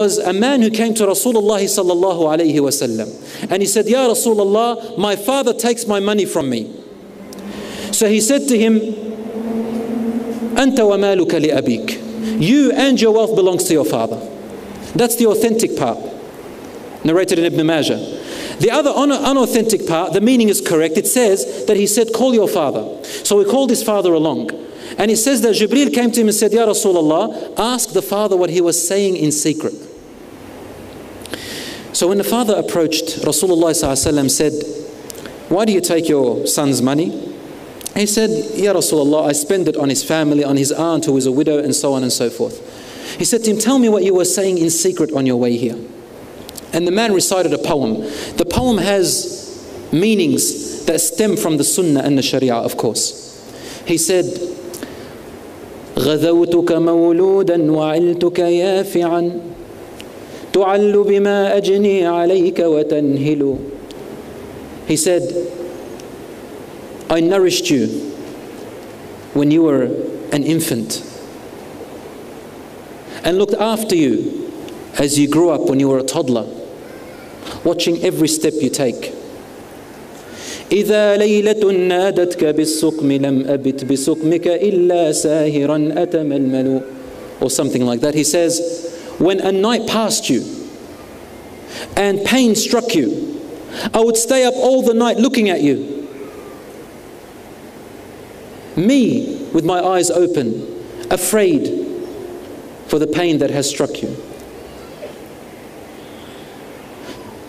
was a man who came to Rasulullah sallallahu alayhi wasallam, and he said, Ya Rasulullah, my father takes my money from me. So he said to him, Anta wa maluka li abik. You and your wealth belongs to your father. That's the authentic part, narrated in Ibn Majah. The other unauthentic part, the meaning is correct. It says that he said, call your father. So he called his father along. And it says that Jibreel came to him and said, Ya Rasulullah, ask the father what he was saying in secret. So when the father approached, Rasulullah said, why do you take your son's money? He said, Ya Rasulullah, I spend it on his family, on his aunt who is a widow, and so on and so forth. He said to him, tell me what you were saying in secret on your way here. And the man recited a poem. The poem has meanings that stem from the Sunnah and the Sharia, of course. He said, غذوتك مولودا وعلتك يافعا تعل بما أجني عليك وتنهل. He said, I nourished you when you were an infant and looked after you as you grew up when you were a toddler, watching every step you take. إذا ليلة نادتك بالسقم لم أبت بسقمك إلا ساهرا أتململ, or something like that. He says, when a night passed you and pain struck you, I would stay up all the night looking at you. Me, with my eyes open, afraid for the pain that has struck you.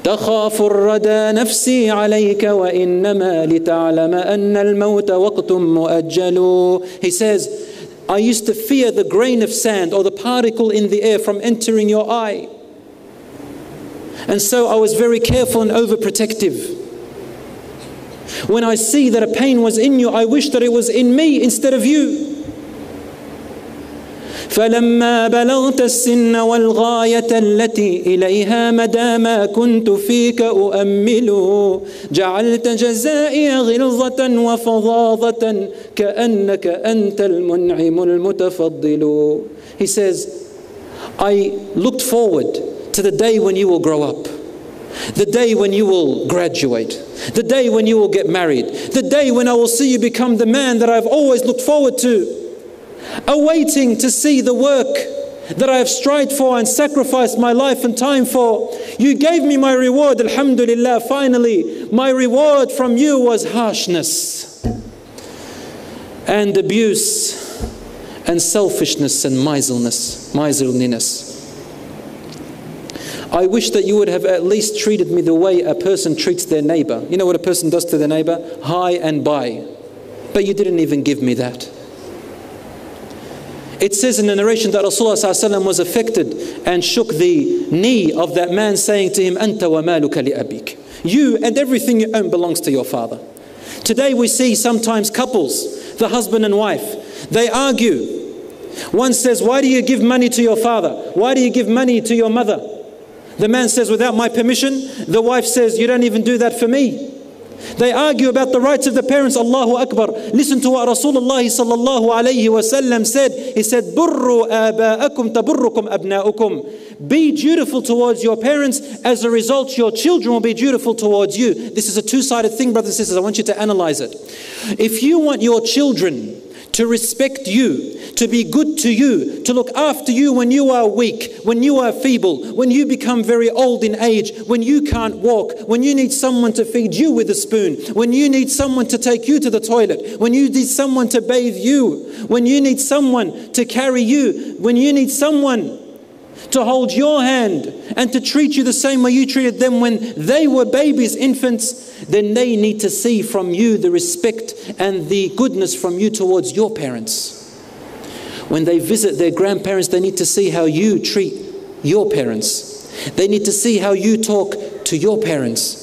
تخاف الردى نفسي عليك وإنما لتعلم أن الموت وقت مؤجل. He says, I used to fear the grain of sand or the particle in the air from entering your eye. And so I was very careful and overprotective. When I see that a pain was in you, I wish that it was in me instead of you. فلما بلغت السن والغاية التي إليها مدى ما كنت فيك أؤمل جعلت جزائي غلظة وفظاظة كأنك أنت المنعم المتفضل. He says, I looked forward to the day when you will grow up, the day when you will graduate, the day when you will get married, the day when I will see you become the man that I've always looked forward to, awaiting to see the work that I have strived for and sacrificed my life and time for. You gave me my reward, alhamdulillah. Finally, my reward from you was harshness and abuse and selfishness and miserliness. I wish that you would have at least treated me the way a person treats their neighbor. You know what a person does to their neighbor? Hi and bye. But you didn't even give me that. It says in the narration that Rasulullah ﷺ was affected and shook the knee of that man, saying to him, Anta wa maluka li abik. You and everything you own belongs to your father. Today we see sometimes couples, the husband and wife, they argue. One says, why do you give money to your father? Why do you give money to your mother? The man says, without my permission. The wife says, you don't even do that for me. They argue about the rights of the parents. Allahu Akbar. Listen to what Rasulullah sallallahu alayhi wa sallam said. He said, Burru aba'akum taburrukum abna'ukum. Be dutiful towards your parents. As a result, your children will be dutiful towards you. This is a two-sided thing, brothers and sisters. I want you to analyze it. If you want your children to respect you, to be good to you, to look after you when you are weak, when you are feeble, when you become very old in age, when you can't walk, when you need someone to feed you with a spoon, when you need someone to take you to the toilet, when you need someone to bathe you, when you need someone to carry you, when you need someone to hold your hand and to treat you the same way you treated them when they were babies, infants, then they need to see from you the respect and the goodness from you towards your parents. When they visit their grandparents, they need to see how you treat your parents. They need to see how you talk to your parents.